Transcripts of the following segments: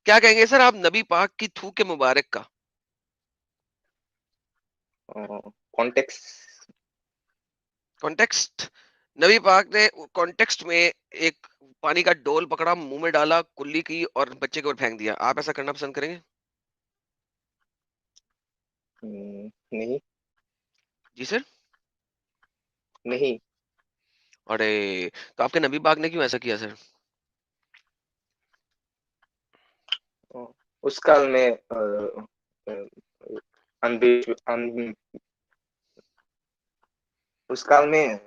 क्या कहेंगे सर आप नबी पाक की थूक के मुबारक का? कॉन्टेक्स्ट। कॉन्टेक्स्ट। नबी पाक ने कॉन्टेक्स्ट में एक पानी का डोल पकड़ा, मुंह में डाला, कुल्ली की और बच्चे के ऊपर फेंक दिया। आप ऐसा करना पसंद करेंगे? नहीं। जी सर। नहीं। अरे, तो आपके नबी पाक ने क्यों ऐसा किया सर? अ, उस काल में अनबि- अन, उस काल में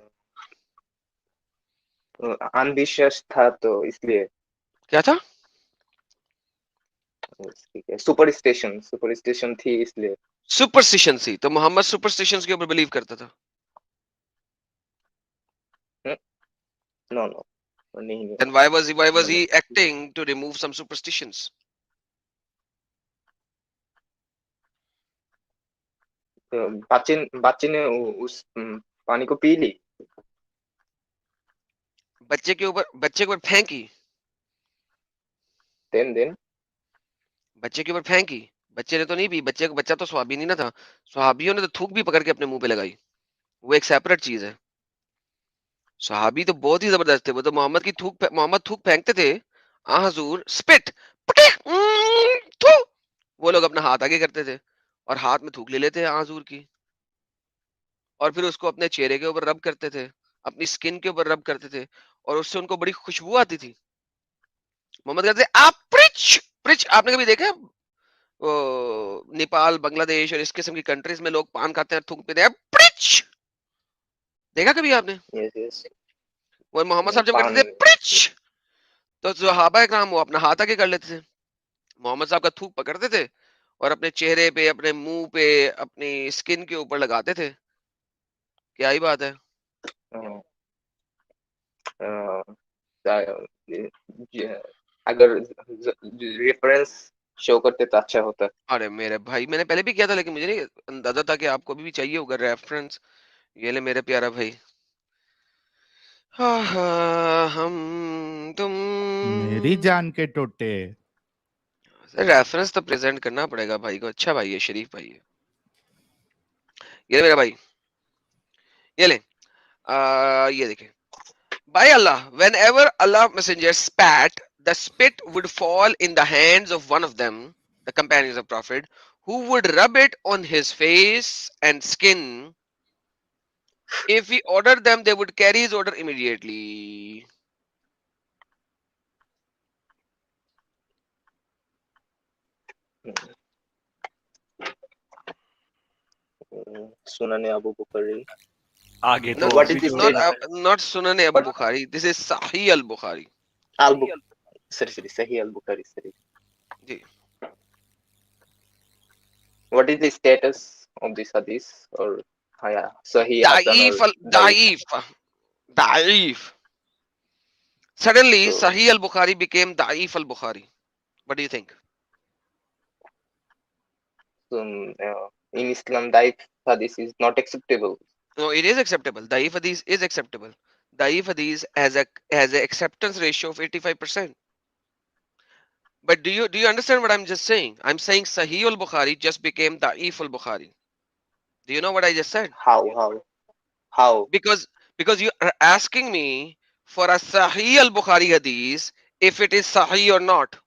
अनविश्वास था तो इसलिए। क्या था? सुपरस्टिशन सुपरस्टिशन थी इसलिए। सुपरस्टिशन थी, तो मोहम्मद सुपरस्टिशंस के ऊपर बिलीव करता था? नो नो, नहीं Then why was नहीं। he acting to remove some superstitions? तो बच्चे ने उस पानी को पी ली। बच्चे के ऊपर फेंकी। देन बच्चे के ऊपर फेंकी। बच्चे ने तो नहीं पी, बच्चा तो स्वाबी नहीं ना था। स्वहाबियों ने तो थूक भी पकड़ के अपने मुंह पे लगाई। वो एक सेपरेट चीज है। सहाबी तो बहुत ही जबरदस्त थे। वो तो मोहम्मद थूक फेंकते थे, आ हजूर स्पिट, थू, वो लोग अपना हाथ आगे करते थे और हाथ में थूक ले लेते हैं आ हजूर की, और फिर उसको अपने चेहरे के ऊपर रब करते थे, अपनी स्किन के ऊपर रब करते थे, और उससे उनको बड़ी खुशबू आती थी। मोहम्मद कहते थे आप प्रिच प्रिच। आपने कभी देखा है, वो नेपाल, बांग्लादेश और इस किस्म की कंट्रीज में लोग पान खाते हैं, थूक पीते हैं, प्रिच? देखा कभी आपने? Yes yes. वो मोहम्मद साहब जब पान। करते थे प्रिच, तो सहाबा इकराम वो अपना हाथ आगे कर लेते थे, मोहम्मद साहब का थूक पकड़ते थे और अपने चेहरे पे, अपने मुंह पे, अपनी स्किन के ऊपर लगाते थे। क्या ही बात है। अगर रेफरेंस शो करते तो अच्छा होता। अरे मेरे भाई, मैंने पहले भी किया था, लेकिन मुझे नहीं अंदाजा था कि आपको भी चाहिए होगा रेफरेंस। ये ले मेरे प्यारा भाई। हाँ हाँ, हम तुम। मेरी जान के टोटे। रेफरेंस तो प्रेजेंट करना पड़ेगा भाई को। अच्छा भाई है, शरीफ भाई है। ये ले मेरा भाई, ये ले। ये देखे। By Allah, whenever Allah messenger spat, the spit would fall in the hands of one of them, the companions of Prophet, who would rub it on his face and skin. If he ordered them, they would carry his order immediately. सुनने अबू बकरी। आगे तो Not what भी is the जो not state? होता है। not Sunan Abu but Bukhari. This is Sahih al Bukhari. अल sorry सही अल बुखारी सही। जी। What is the status of this हदीस? और हाँ या सही हसन Daif और al दाइफ। Daif. Daif. Suddenly, तो Sahih al Bukhari became Daif al Bukhari. What do you think? इन इस्लाम दाइफ हदीस is not acceptable. No, it is acceptable. Daif Hadith is acceptable. Daif Hadith has a acceptance ratio of 85%. But do you understand what I'm just saying? I'm saying Sahih al Bukhari just became Daif al Bukhari. Do you know what I just said? How? Because you are asking me for a Sahih al Bukhari Hadith if it is Sahih or not.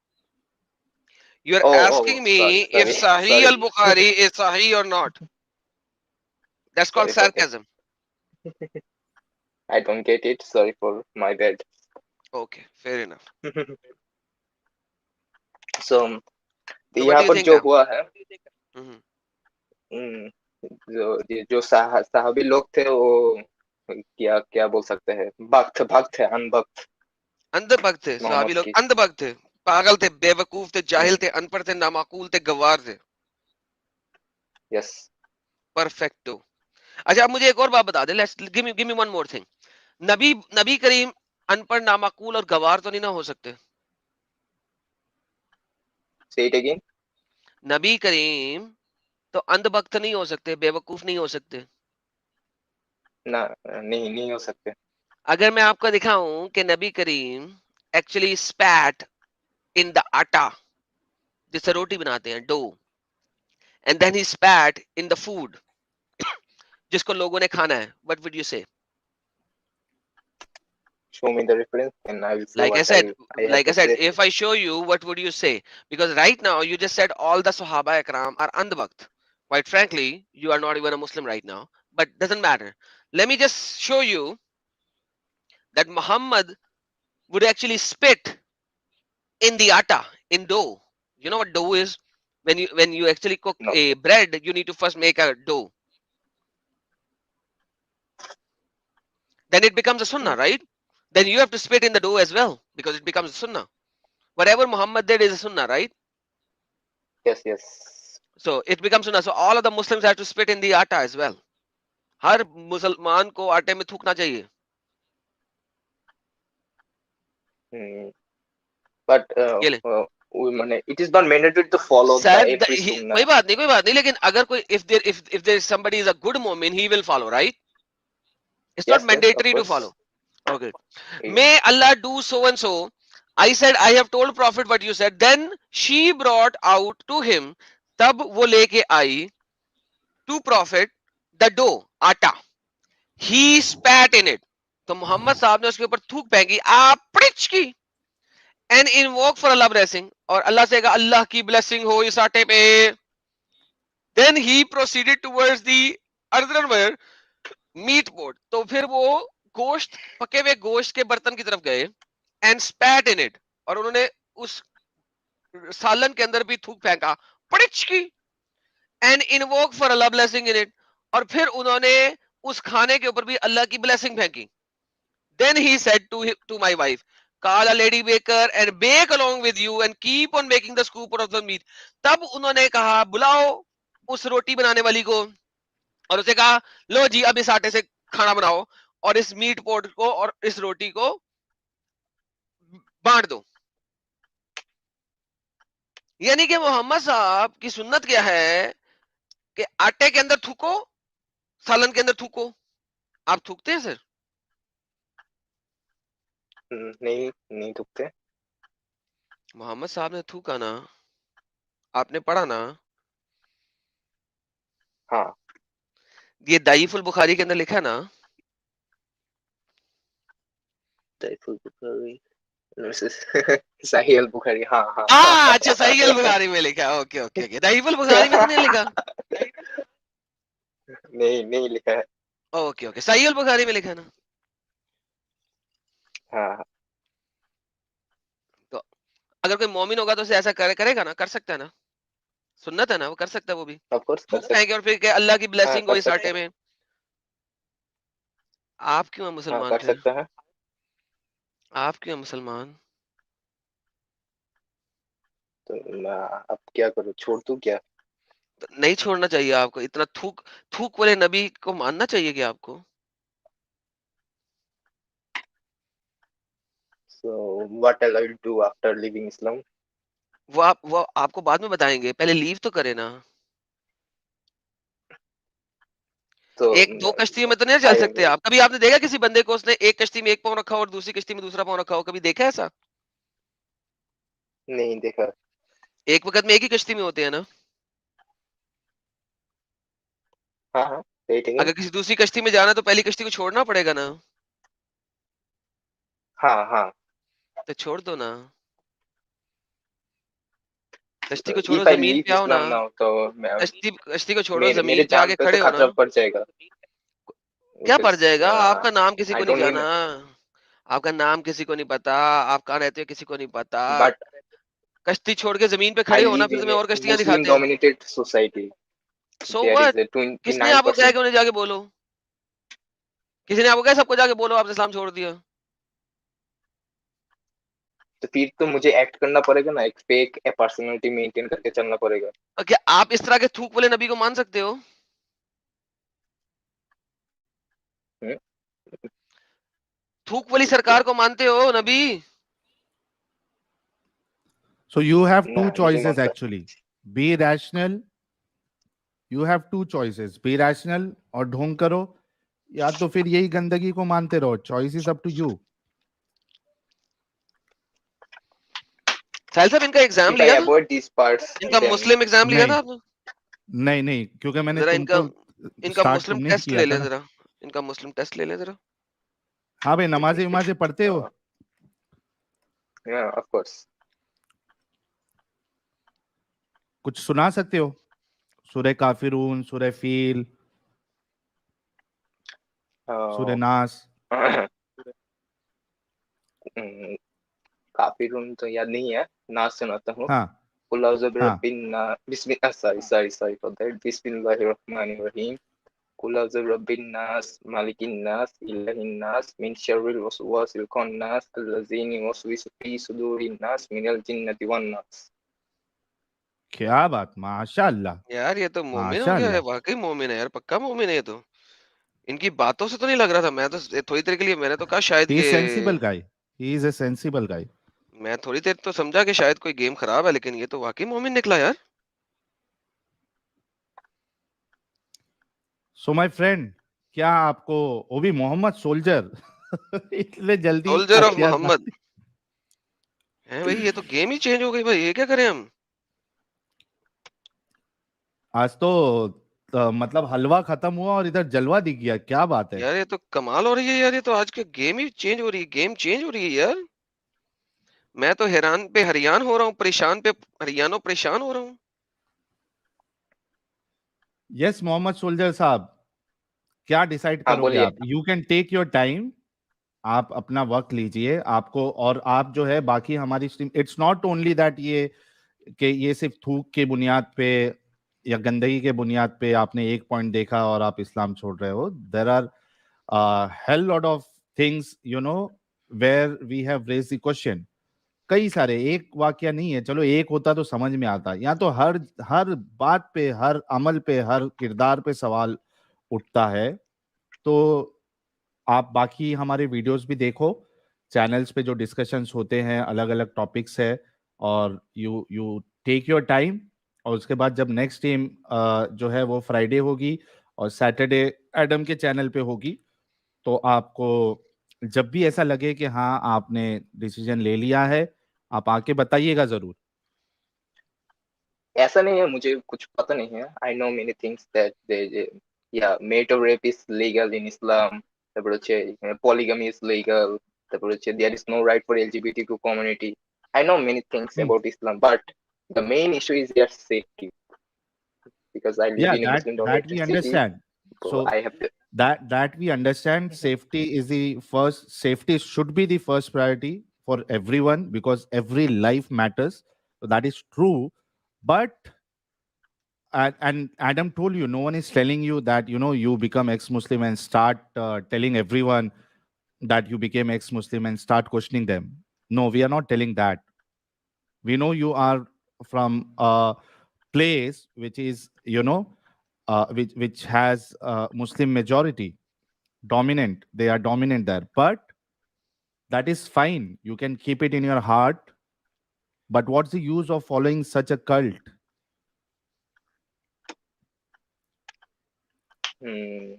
You're oh oh asking sorry me if sorry Sahih sorry al Bukhari is Sahih or not. That's called sorry for that. sarcasm. I don't get it, sorry for my bad. Okay, fair enough. So So what यहाँ do you पर think जो now? हुआ है, Mhm. हम्म, जो साहबी लोग थे वो क्या क्या बोल सकते हैं, भक्त भक्त है, अनभक्त अंधभक्त थे सहाबी मोहम्मद लोग, की। अंधभक्त थे, पागल थे, बेवकूफ थे, जाहिल हम्म, थे, अनपढ़ थे, नामाकूल थे, गवार थे। यस। परफेक्टो। अच्छा, आप मुझे एक और बात बता दे। Let's give me one more thing. नबी नबी करीम अनपढ़, नामाकूल और गवार तो नहीं ना हो सकते? से इट अगेन। नबी करीम तो अंधभक्त नहीं हो सकते, बेवकूफ नहीं हो सकते? ना, नहीं नहीं हो सकते। अगर मैं आपको दिखाऊं कि नबी करीम एक्चुअली स्पैट इन द आटा, जिससे रोटी बनाते हैं, dough, and then he spat in the food जिसको लोगों ने खाना है. What would you say? Show me the reference and I will say Like I what said, I have to say. if I show you, what would you say? Because right now you just said all the Sahaba Ikram are andhbakt. Quite frankly, you are not even a Muslim right now, but doesn't matter. Let me just show you that Muhammad would actually spit in the atta, in dough. You know what dough is? When you actually cook No. a bread, you need to first make a dough. Then it becomes a sunnah, right? Then you have to spit in the dough as well because it becomes a sunnah. Whatever Muhammad did is a sunnah, right? Yes, yes. So it becomes sunnah. So all of the Muslims have to spit in the atta as well. हर मुसलमान को आटे में थूकना चाहिए. But ये ले. it is not mandatory to follow the साहब every sunnah. कोई बात नहीं लेकिन अगर कोई if there is somebody is a good mu'min, he will follow, right? It's Yes, not yes, of mandatory to course. follow. Okay. Yeah. May Allah do so and so. I said, I have told Prophet what you said. Then she brought out to him. तब वो लेके आई to Prophet the dough, आटा. He spat in it. तो मोहम्मद साहब ने उसके ऊपर थूक फेंकी, आपड़िच की, and invoke for Allah blessing. और अल्लाह से कहा अल्लाह की blessing हो इस आटे पे. Then he proceeded towards the earthenware meat pot. तो फिर वो गोश्त, पके हुए गोश्त के बर्तन की तरफ गए and spat in it. और उन्होंने उस सालन के अंदर भी थूक फेंका, पड़िच की, and invoke for Allah blessing in it. और फिर उन्होंने उस खाने के ऊपर भी अल्लाह की blessing फेंकी. Then he said to my wife, call a lady baker and bake along with you and keep on making the scoop of the meat. तब उन्होंने कहा बुलाओ उस रोटी बनाने वाली को और उसे कहा लो जी अब इस आटे से खाना बनाओ और इस मीट पोट को और इस रोटी को बांट दो. यानी कि मोहम्मद साहब की सुन्नत क्या है कि आटे के अंदर थूको, सालन के अंदर थूको. आप थूकते हैं सर? नहीं थूकते. मोहम्मद साहब ने थूका ना, आपने पढ़ा ना? हाँ. ये दाईफुल बुखारी के अंदर लिखा है ना? दाईफुल बुखारी, सही अल बुखारी. हाँ. अच्छा सही अल बुखारी में लिखा है. ओके. दाईफुल बुखारी में तो नहीं लिखा? नहीं लिखा है. ओके. सही अल बुखारी में लिखा है ना? हाँ. तो अगर कोई मोमिन होगा तो उसे ऐसा करेगा ना, कर सकता है ना, सुन्नत है ना, वो कर सकता है वो भी. ऑफ कोर्स कर सकते हैं और फिर अल्लाह की ब्लेसिंग हो इस सकते आटे में. आप क्यों मुसलमान कर फिर? सकते हैं. आप क्यों मुसलमान? तो अब क्या करूं, छोड़ दूं क्या? तो नहीं छोड़ना चाहिए आपको. इतना थूक वाले नबी को मानना चाहिए कि आपको. So what I will do after leaving Islam? वो आपको बाद में बताएंगे, पहले लीव तो करे ना. तो एक दो कश्तियों में तो नहीं चल सकते आप. कभी आपने देखा किसी बंदे को उसने एक कश्ती में एक पाँव रखा हो और दूसरी कश्ती में दूसरा पाँव रखा हो? कभी देखा है ऐसा? नहीं देखा. एक वक्त में एक ही कश्ती में होते हैं ना. हाँ. अगर किसी दूसरी कश्ती में जाना तो पहली कश्ती को छोड़ना पड़ेगा ना. हाँ. तो छोड़ दो ना, कश्ती को If छोड़ो, I जमीन leave पे आओ ना. Islam now, तो कश्ती को छोड़ो, मेरे जमीन पे जान आके पे खड़े तो हो खतरा ना. पड़ जाएगा. क्या पड़ Because, जाएगा? आपका नाम किसी I को नहीं don't जाना, need. आपका नाम किसी को नहीं पता, आप कहाँ रहते हो किसी को नहीं पता. But कश्ती छोड़ के जमीन पे I खड़े हो ना, live फिर in तुम्हें a और कश्तियां दिखाते हैं. Muslim-dominated society. So There what? is a किसने आपको कहा 29%. कि उन्हें जाके बोलो? किसी ने आपको कहा सबको जाके बोलो आपने इस्लाम छोड़ दिया? तो फिर तो मुझे एक्ट करना पड़ेगा ना, एक फेक पर्सनालिटी मेंटेन करके चलना पड़ेगा. और क्या आप इस तरह के थूक वाले नबी को मान सकते हो? थूक वाली सरकार को मानते हो नबी? So you have two ना, choices नहीं actually. Be rational. You have two choices. Be rational और ढोंग करो, या तो फिर यही गंदगी को मानते रहो. Choice is up to you. साहिल साहब इनका एग्जाम If I लिया था, avoid these parts, इनका then मुस्लिम एग्जाम लिया नहीं था आपने? नहीं नहीं, क्योंकि मैंने जरा इनका तुमको इनका स्टार्ट मुस्लिम तुमने ही टेस्ट किया ले था लें ना। जरा, इनका मुस्लिम टेस्ट ले लें जरा। हाँ भाई, नमाज़े वमाज़े पढ़ते हो? yeah, of course. कुछ सुना सकते हो? सूरह काफिरून, सूरह फील, सूरह Uh, नास। काफी रूम तो याद नहीं है, नाज सुनाता हूँ। हाँ कुल औज़ु हाँ, बिरब्बिन नास, बिस्मिल्लाह, sorry for that, बिस्मिल्लाहिर्रहमानिर्रहीम। कुल औज़ु बिरब्बिन नास, मालिकिन नास, इलाहिन नास, मिन शर्रिल वसवासिल खन्नास, अल्लज़ी युवस्विसु फी सुदूरिन नास, मिनल जिन्नति वन नास। क्या बात, माशाअल्लाह यार ये तो मोमिन हो गया है, माशाअल्लाह। वाकई मोमिन है यार, पक्का मोमिन है ये तो। इनकी बातों से तो नहीं लग रहा था, मैं तो थोड़ी देर के लिए मैंने तो कहा शायद ही इज ये, sensible guy, he is a sensible guy. मैं थोड़ी देर तो समझा कि शायद कोई गेम खराब है, लेकिन ये तो वाकई मोमिन निकला यार। सो माय फ्रेंड, क्या आपको वो भी मोहम्मद सोल्जर इतने जल्दी सोल्जर ऑफ हथियार मोहम्मद है भाई, ये तो गेम ही चेंज हो गई भाई, ये क्या करें हम। आज तो मतलब हलवा खत्म हुआ और इधर जलवा दिख गया, क्या बात है। यार ये तो कमाल हो रही है यार, ये तो आज के गेम ही चेंज हो रही है, गेम चेंज हो रही है यार। मैं तो हैरान पे हरियान हो रहा हूँ, परेशान पे हरियानो परेशान हो रहा हूँ। यस मोहम्मद सोल्जर साहब, क्या डिसाइड हाँ करोगे बोलिए। आप? You can take your time, आप अपना वक्त लीजिए आपको। और आप जो है बाकी हमारी stream, it's not only that ये कि ये सिर्फ थूक के बुनियाद पे या गंदगी के बुनियाद पे आपने एक पॉइंट देखा और आप इस्लाम छोड़ रहे हो। There are hell lot of things you know where we have raise the question. कई सारे, एक वाक्य नहीं है, चलो एक होता तो समझ में आता, यहाँ तो हर हर बात पे, हर अमल पे, हर किरदार पे सवाल उठता है। तो आप बाकी हमारे वीडियोस भी देखो, चैनल्स पे जो डिस्कशंस होते हैं, अलग अलग टॉपिक्स है, और you you take your time. और उसके बाद जब नेक्स्ट टीम जो है वो फ्राइडे होगी और सैटरडे एडम के चैनल पे होगी, तो आपको जब भी ऐसा लगे कि हाँ आपने डिसीजन ले लिया है, आप आके बताइएगा जरूर। ऐसा नहीं है, मुझे कुछ पता नहीं है। I know many things that yeah, marital rape is legal in Islam. তারপর হচ্ছে polygamy is legal. তারপর হচ্ছে there is no right for LGBTQ community. I know many things Hmm. about Islam, but the main issue is their safety, because I live Yeah, in a that that Muslim-dominated we city, understand. so So I have to. that we understand, safety is the first, safety should be the first priority for everyone because every life matters. So that is true. But and Adam told you, no one is telling you that you become ex-Muslim and start telling everyone that you became ex-Muslim and start questioning them. No, we are not telling that. We know you are from a place which is which has Muslim majority dominant. They are dominant there, but that is fine. You can keep it in your heart. But what's the use of following such a cult? Hmm,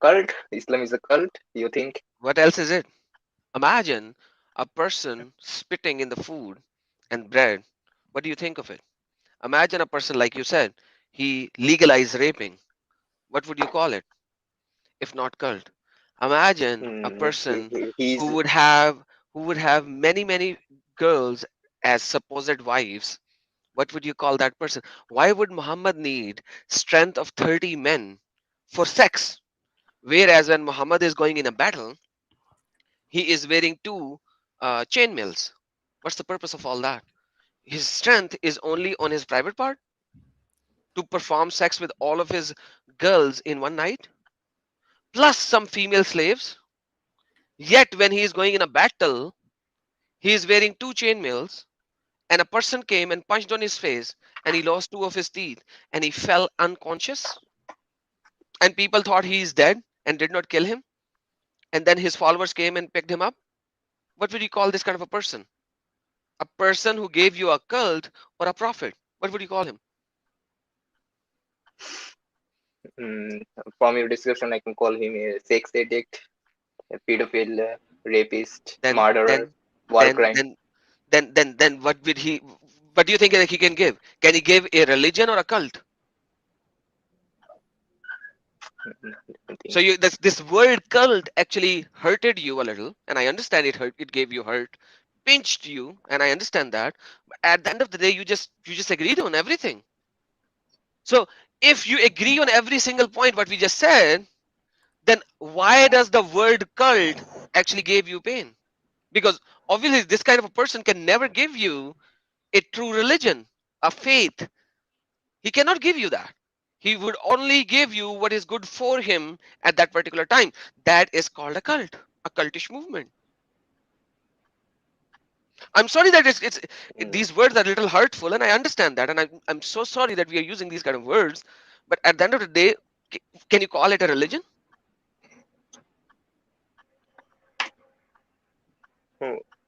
cult? Islam is a cult, you think? What else is it? Imagine a person spitting in the food and bread. What do you think of it? Imagine a person, like you said, he legalized raping. What would you call it if not cult? Imagine a Hmm, person he's. who would have many girls as supposed wives. What would you call that person? Why would Muhammad need strength of 30 men for sex? Whereas when Muhammad is going in a battle, he is wearing two chainmails. What's the purpose of all that? His strength is only on his private part to perform sex with all of his girls in one night, plus some female slaves. Yet when he is going in a battle, he is wearing two chainmails, and a person came and punched on his face, and he lost two of his teeth, and he fell unconscious. And people thought he is dead and did not kill him. And then his followers came and picked him up. What would you call this kind of a person? A person who gave you a cult or a prophet? What would you call him? Mm, from your description, I can call him a sex addict, a pedophile, rapist, Then, murderer, then, war then, crime. then, then what do you think that he can give? Can he give a religion or a cult? So this word cult actually hurted you a little, and I understand it gave you hurt, pinched you, and I understand that. But at the end of the day, you just agreed on everything. So if you agree on every single point what we just said, then why does the word cult actually give you pain? Because obviously this kind of a person can never give you a true religion, a faith. He cannot give you that. He would only give you what is good for him at that particular time. That is called a cult, a cultish movement. I'm sorry that these words are a little hurtful, and I understand that, and I'm so sorry that we are using these kind of words. But at the end of the day, can you call it a religion?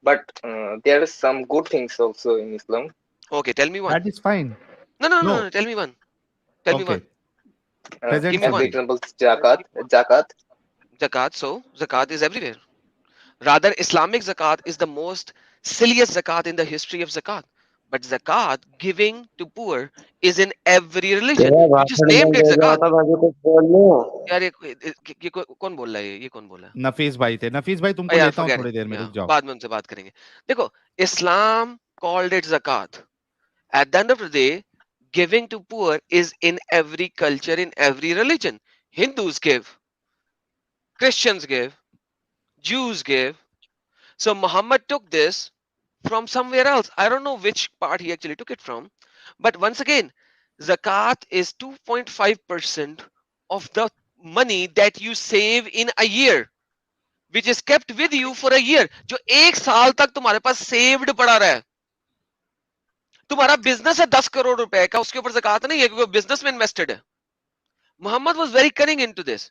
But there are some good things also in Islam. Okay, tell me one. That is fine. No. Tell me one. Tell me Okay. one. Present Give me As one. example, zakat. Zakat. So zakat is everywhere. Rather, Islamic zakat is the most silliest zakat in the history of zakat. But zakat, giving to poor, is in every religion. तेरा You just भाषण named बंद it हो जाओ zakat. तो मैं भी कुछ बोल लूं। यार ये कौन बोल रहा है? ये कौन बोला है? नफीस भाई थे। नफीस भाई तुमको यार लेता हूँ forget थोड़ी it. देर में, Yeah, रुक जाओ। बाद में उनसे बात करेंगे। देखो, Islam called it zakat. At the end of the day, giving to poor is in every culture, in every religion. Hindus give, Christians give, Jews give. So Muhammad took this from somewhere else. I don't know which part he actually took it from. But once again, zakat is 2.5% of the money that you save in a year, which is kept with you for a year. जो एक साल तक तुम्हारे पास saved पड़ा रहा है। तुम्हारा business है 10 करोड़ रुपए का, उसके ऊपर ज़कात नहीं है क्योंकि बिजनेस में इन्वेस्टेड है। Muhammad was very cunning into this.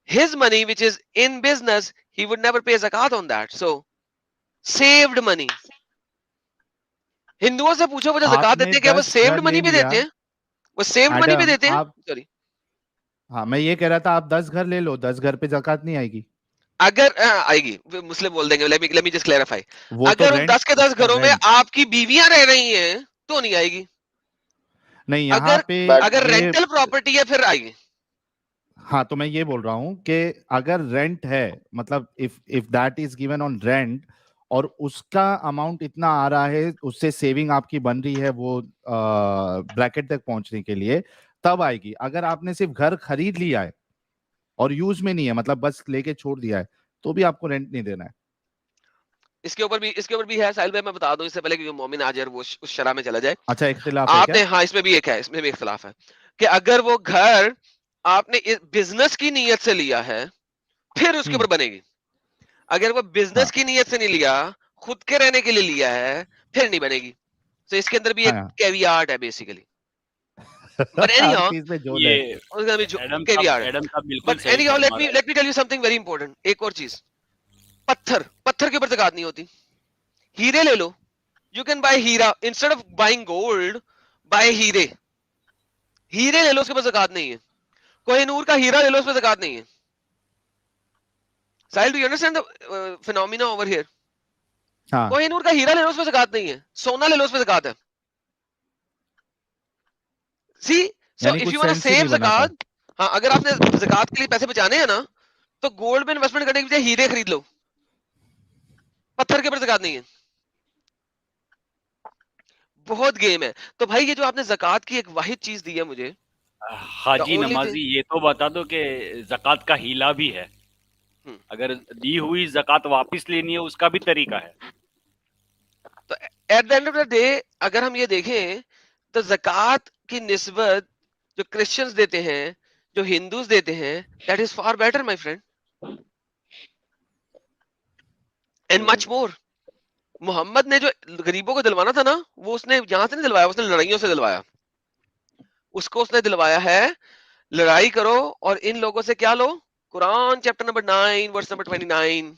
His money, which is in business, he would never pay zakat on that. So, saved money. हिंदुओं से पूछो वो जो ज़कात देते आपने हैं क्या वो 10 सेव्ड घर ले मनी पे लिया। देते हैं? वो सेव्ड मनी पे एडम, देते हैं? आप सॉरी, हाँ, मैं ये कह रहा था आप 10 घर ले लो, 10 घर पे ज़कात नहीं आएगी। अगर आएगी, मुस्लिम बोल देंगे। Let me just clarify. वो तो अगर उन रेंट, 10 के 10 घरों में रेंट आपकी बीवियां रह रही हैं तो नहीं आएगी। नहीं, यहाँ अगर पे अगर ये रेंटल प्रॉपर्टी है फिर आएगी। हाँ, तो मैं ये बोल रहा हूँ कि अगर रेंट है, मतलब if that is given on rent और उसका अमाउंट इतना आ रहा है, उससे सेविंग आपकी बन रही है वो ब्रैकेट तक पहुंचने के लिए, तब आएगी। अगर आपने सिर्फ घर खरीद लिया है और यूज में नहीं है, मतलब बस लेके छोड़ दिया है, तो भी आपको रेंट नहीं देना है। इसके ऊपर भी है साहिल भाई, मैं बता दूं इससे पहले कि मोमिन आ जाए और वो उस शरह में चला जाए। अच्छा, इख्तिलाफ है आपने क्या? हाँ, इसमें भी एक है, इसमें भी इख्तिलाफ है कि अगर वो घर आपने बिजनेस की नीयत से लिया है फिर उसके ऊपर बनेगी। अगर वो बिजनेस हाँ, की नीयत से नहीं लिया, खुद के रहने के लिए लिया है, फिर नहीं बनेगी। तो इसके अंदर भी एक हाँ। कैवियार्ड है बेसिकली। But anyhow, हर चीज में जोड़ है। ये उसका भी कैवियार्ड है। एडम साहब बिल्कुल But सही anyhow, फरमा रहे हैं। let me tell you something very important. एक और चीज, पत्थर के ऊपर ज़कात नहीं होती। हीरे ले लो, you can buy Heera instead of buying gold, buy हीरे ले लो, उसके ऊपर ज़कात नहीं है। कोहिनूर का हीरा ले लो, उसमें ज़कात नहीं है। Sahil, do you understand the phenomena over here? हाँ, कोहिनूर का हीरा ले लो, उसमें ज़कात नहीं है। सोना ले लो, उसमें ज़कात है। See, so यानी if कुछ you want to सेंस ही नहीं save बना था। ज़कात, हाँ, अगर आपने ज़कात के लिए पैसे बचाने हैं ना, तो गोल्ड में इन्वेस्टमेंट करने के बजाय हीरे खरीद लो। पत्थर के ऊपर ज़कात नहीं है। बहुत गेम है। तो भाई ये जो आपने ज़कात की एक वाहिद चीज दी है मुझे, हाजी The only नमाजी, ये तो बता दो कि ज़कात का हीला भी है। अगर दी हुई ज़कात वापस लेनी है उसका भी तरीका है। तो at the end of the day अगर हम ये देखें तो ज़कात की निस्बत जो क्रिश्चियंस देते हैं, जो हिंदूज देते हैं, that is far better my friend, and much more. Muhammad ने जो गरीबों को दिलवाना था ना, वो उसने यहां से नहीं दिलवाया, उसने लड़ाइयों से दिलवाया। उसको उसने दिलवाया है लड़ाई करो और इन लोगों से क्या लो? कुरान चैप्टर नंबर 9 वर्स नंबर 29।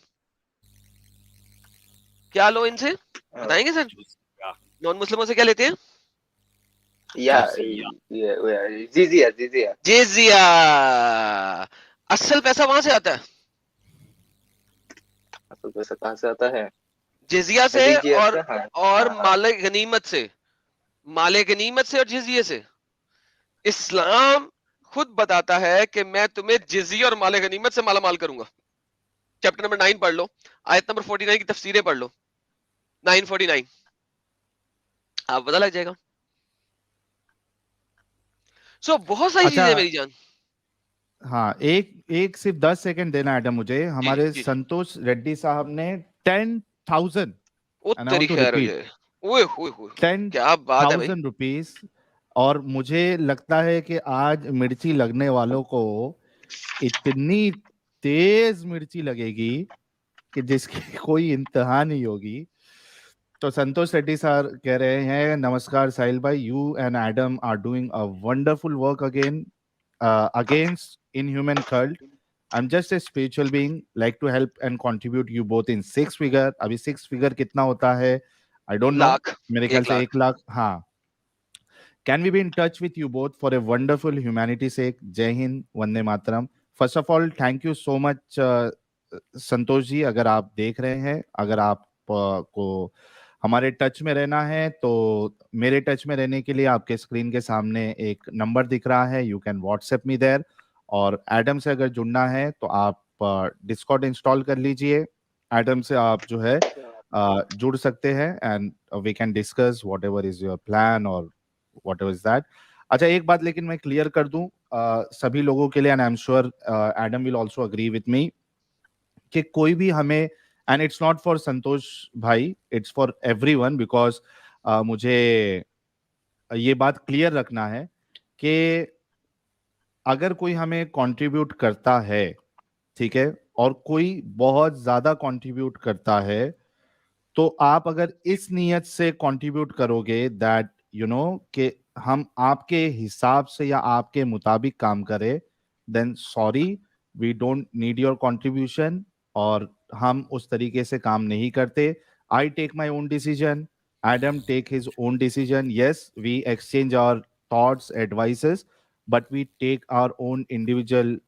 क्या लो इनसे? बताएंगे सर? नॉन मुस्लिमों से क्या लेते हैं? जिजिया। असल पैसा वहां से आता है। असल पैसा कहाँ से आता है? जिजिया से जिजिया और से, हाँ, और हाँ, माले गनीमत से, माले गनीमत से और जिजिये से। इस्लाम खुद बताता है कि मैं तुम्हें जिजिया और माले गनीमत से माला माल करूंगा। चैप्टर नंबर 9 पढ़ लो, आयत नंबर 49 की तफसीरें पढ़ लो, 949, आप पता लग जाएगा। बहुत सारी अच्छा, चीजें मेरी जान। हाँ, एक एक सिर्फ 10 सेकंड देना एडम मुझे। जी हमारे जी जी। संतोष रेड्डी साहब ने 10,000, ओ एंड आई तेरी वांट टू खैर हो रिपीट, जाए। ओए होए होए, क्या बात है भाई। 10,000 रुपीस। और मुझे लगता है कि आज मिर्ची लगने वालों को इतनी तेज मिर्ची लगेगी कि जिसकी कोई इंतहा नहीं होगी। तो संतोष रेड्डी सर कह रहे हैं, नमस्कार साहिल भाई, you and Adam are doing a wonderful work against inhuman cult. I'm just a spiritual being, like to help and contribute you both in 6 figure. अभी 6 figure कितना होता है I don't know, लाख, मेरे ख्याल 1 से लाख। 1 लाख। हाँ, can we be in touch with you both for a wonderful humanity sake? जय हिंद, वंदे मातरम। First of all thank you so much Santosh ji. अगर आप देख रहे हैं, अगर आप को हमारे टच में रहना है तो मेरे टच में रहने के लिए आपके स्क्रीन के सामने एक नंबर दिख रहा है, you can WhatsApp me there. और एडम से अगर जुड़ना है तो आप डिस्कॉर्ड इंस्टॉल कर लीजिए, एडम से आप जो है जुड़ सकते हैं, and we can discuss whatever is your plan और वॉट एवर इज दैट। अच्छा, एक बात लेकिन मैं क्लियर कर दूं सभी लोगों के लिए, and I am sure Adam will also agree with me, कि कोई भी हमें, एंड इट्स नॉट फॉर संतोष भाई, इट्स फॉर एवरीवन, बिकॉज मुझे ये बात क्लियर रखना है कि अगर कोई हमें कंट्रीब्यूट करता है, ठीक है, और कोई बहुत ज्यादा कंट्रीब्यूट करता है, तो आप अगर इस नियत से कंट्रीब्यूट करोगे दैट यू नो कि हम आपके हिसाब से या आपके मुताबिक काम करें, then sorry, we don't need your contribution, और हम उस तरीके से काम नहीं करते। I take my own decision, Adam take his own decision, yes we exchange our thoughts, advices, but we take our own individual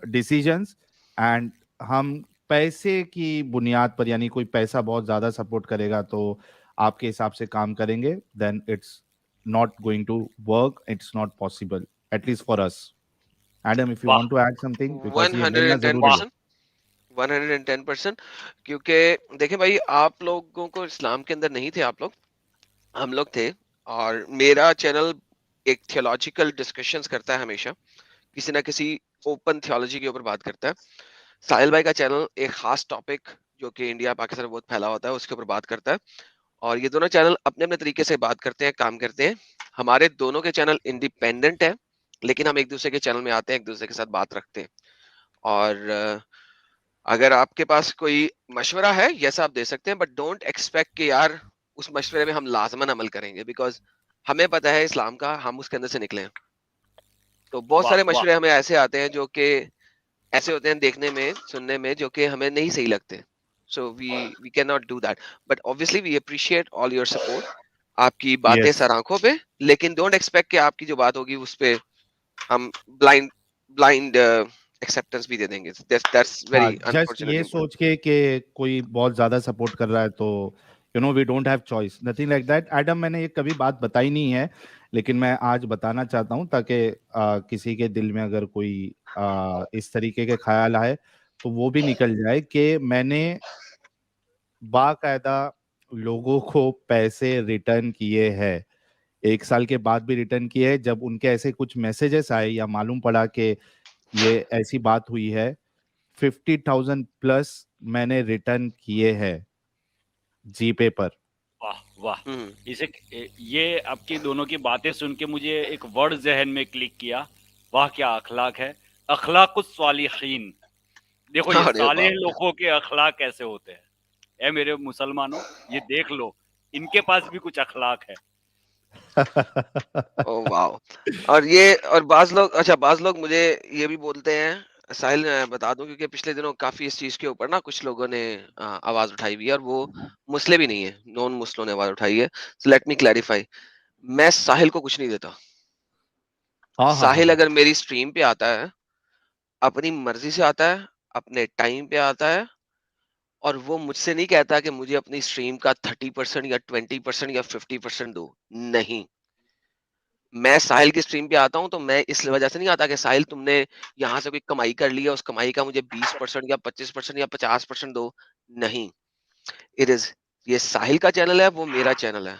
decisions. And हम पैसे की बुनियाद पर, यानी कोई पैसा बहुत ज्यादा सपोर्ट करेगा तो आपके हिसाब से काम करेंगे, then it's not going to work, it's not possible, at least for us. Adam, if you वाह want to add something, because ये बोलना जरूरी है। 110%, 110%। क्योंकि देखें भाई, आप लोगों को इस्लाम के अंदर नहीं थे आप लोग, हम लोग थे। और मेरा चैनल एक थियोलॉजिकल डिस्कशंस करता है हमेशा, किसी ना किसी ओपन थियोलॉजी के ऊपर बात करता है। साहिल भाई का चैनल एक खास टॉपिक जो कि इंडिया पाकिस्तान में बहुत फैला होता है उसके ऊपर बात करता है। और ये दोनों चैनल अपने अपने तरीके से बात करते हैं, काम करते हैं। हमारे दोनों के चैनल इंडिपेंडेंट है, लेकिन हम एक दूसरे के चैनल में आते हैं, एक दूसरे के साथ बात रखते हैं। और अगर आपके पास कोई मशवरा है, यस आप दे सकते हैं, बट डोंट एक्सपेक्ट कि यार उस मशवरे में हम लाजमन अमल करेंगे, बिकॉज हमें पता है इस्लाम का, हम उसके अंदर से निकले हैं। तो बहुत वाह सारे वाह मशवरे हमें ऐसे आते हैं जो कि ऐसे होते हैं देखने में, सुनने में, जो कि हमें नहीं सही लगते। So we can not do that, but obviously we appreciate all your support, आपकी बातें यस, सर आंखों पे। लेकिन डोंट एक्सपेक्ट कि आपकी जो बात होगी उस पे हम ब्लाइंड ब्लाइंड एक्सेप्टेंस भी दे देंगे। दैट्स हाँ, वेरी जस्ट ये अनफॉर्चुनेटली सोच के कि कोई बहुत ज्यादा सपोर्ट कर रहा है तो you know we don't have choice, nothing like that. Adam, मैंने ये कभी बात बताई नहीं है, लेकिन मैं आज बताना चाहता हूँ, ताकि किसी के दिल में अगर कोई इस तरीके के ख्याल आए तो वो भी निकल जाए कि मैंने बाकायदा लोगों को पैसे रिटर्न किए हैं, 1 साल के बाद भी रिटर्न किए हैं, जब उनके ऐसे कुछ मैसेजेस आए या मालूम पड़ा कि ये ऐसी बात हुई है। 50,000 प्लस मैंने रिटर्न किए हैं जीपे पर। वाह वाह। हम्म। इसे ये आपकी दोनों की बातें सुन के मुझे एक वर्ड जहन में क्लिक किया। वाह क्या अखलाक है, अखलाकुस सालिहीन। देखो ये अरे सालेह बाप रे। लोगों के अखलाक कैसे होते हैं। ए मेरे मुसलमानों, ये देख लो, इनके पास भी कुछ अखलाक है। ओ वाह। और ये, और बाज लोग, अच्छा बाज लोग मुझे ये भी बोलते हैं, साहिल मैं बता दूं, क्योंकि पिछले दिनों काफी इस चीज के ऊपर ना कुछ लोगों ने आवाज उठाई हुई है, और वो मुस्लिम भी नहीं है, नॉन मुस्लिम ने आवाज उठाई है। सो लेट मी क्लैरिफाई, मैं साहिल को कुछ नहीं देता। हाँ हाँ हाँ साहिल हाँ। अगर मेरी स्ट्रीम पे आता है, अपनी मर्जी से आता है, अपने टाइम पे आता है, और वो मुझसे नहीं कहता कि मुझे अपनी स्ट्रीम का 30% या 20% या 50% दो। नहीं, मैं साहिल की स्ट्रीम पे आता हूँ तो मैं इस वजह से नहीं आता कि साहिल तुमने यहाँ से कोई कमाई कर ली है, उस कमाई का मुझे 20% या 25% या 50% दो। नहीं, इट इज, ये साहिल का चैनल है, वो मेरा चैनल है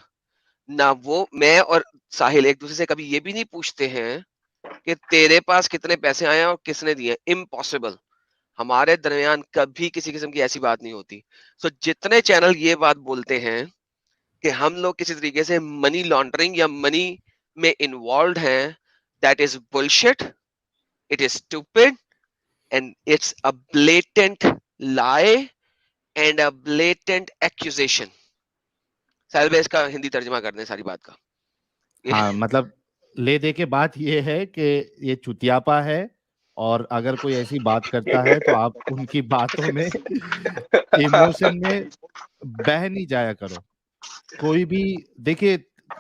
ना। वो मैं और साहिल एक दूसरे से कभी ये भी नहीं पूछते हैं कि तेरे पास कितने पैसे आए हैं और किसने दिए। इम्पॉसिबल, हमारे दरमियान कभी किसी किस्म की ऐसी बात नहीं होती। सो जितने चैनल ये बात बोलते हैं कि हम लोग किसी तरीके से मनी लॉन्ड्रिंग या मनी में इन्वॉल्व हैं, that is bullshit, it is stupid and it's a blatant lie and a blatant accusation। साहिल भाई इसका हिंदी तर्जुमा कर दें सारी बात का। हाँ, मतलब ले दे के बात ये है कि ये चुतियापा है, और अगर कोई ऐसी बात करता है तो आप उनकी बातों में इमोशन में बह नहीं जाया करो। कोई भी, देखिए,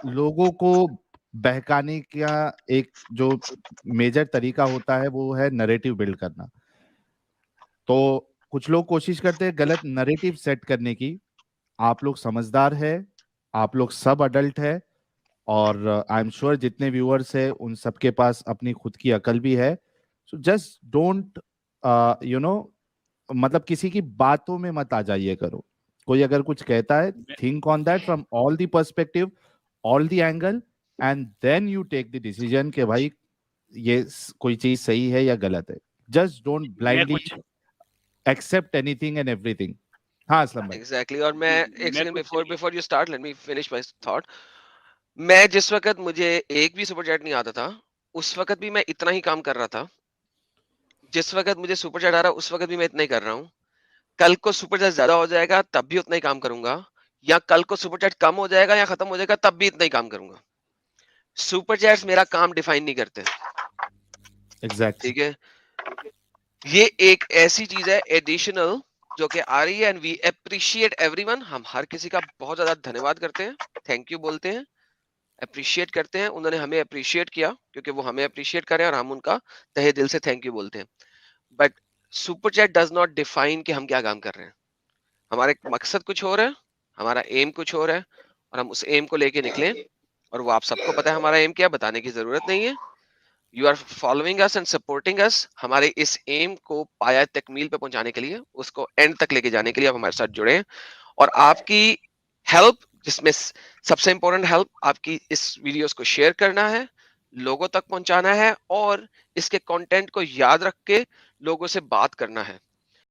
लोगों को बहकाने का एक जो मेजर तरीका होता है वो है नैरेटिव बिल्ड करना। तो कुछ लोग कोशिश करते हैं गलत नैरेटिव सेट करने की। आप लोग समझदार है, आप लोग सब अडल्ट है, और आई एम श्योर जितने व्यूअर्स है उन सबके पास अपनी खुद की अकल भी है। So just don't you know मतलब किसी की बातों में मत आ जाइए करो। कोई अगर कुछ कहता है, मैं think on that from all the perspective, all the angle, and then you take the decision कि भाई ये कोई चीज सही है या गलत है। जस्ट डोंट मैं ब्लाइंडली कुछ एक्सेप्ट एनीथिंग एंड एवरीथिंग। हाँ असलम भाई। एग्जैक्टली। और मैं एक मैं सेकंड कुछ before before you start let me finish my thought. मैं जिस वक्त मुझे एक भी सुपर चैट नहीं आता था, उस वक्त भी मैं इतना ही काम कर रहा था। जिस वक्त मुझे सुपर चैट आ रहा है उस वक्त भी मैं इतना ही कर रहा हूँ। कल को सुपर चैट ज्यादा हो जाएगा तब भी उतना ही काम करूंगा, या कल को सुपर चैट कम हो जाएगा या खत्म हो जाएगा तब भी इतना ही काम करूंगा। सुपर चैट्स मेरा काम डिफाइन नहीं करते। एग्जैक्टली। ठीक है, ये एक ऐसी चीज है एडिशनल जो कि आ रही है, एंड वी अप्रिशिएट एवरीवन। हम हर किसी का बहुत ज्यादा धन्यवाद करते हैं, थैंक यू बोलते हैं, अप्रिशिएट करते हैं। उन्होंने हमें अप्रिशिएट किया क्योंकि वो हमें अप्रिशिएट करें, और हम उनका तहे दिल से थैंक यू बोलते हैं। But super chat does not define कि हम क्या काम कर रहे हैं। हमारा एक मकसद कुछ और है, हमारा एम कुछ और है, और हम उस एम को लेके निकले। और वो आप सबको पता है हमारा एम क्या है, बताने की जरूरत नहीं है। You are following us and supporting us. हमारे इस एम को पाया तकमील पे पहुंचाने के लिए, उसको एंड तक लेके जाने के लिए आप हमारे साथ जुड़े हैं। और आपकी हेल्प, जिसमें सबसे इंपॉर्टेंट हेल्प आपकी इस वीडियोस को शेयर करना है, लोगों तक पहुंचाना है, और इसके कंटेंट को याद रख के लोगों से बात करना है।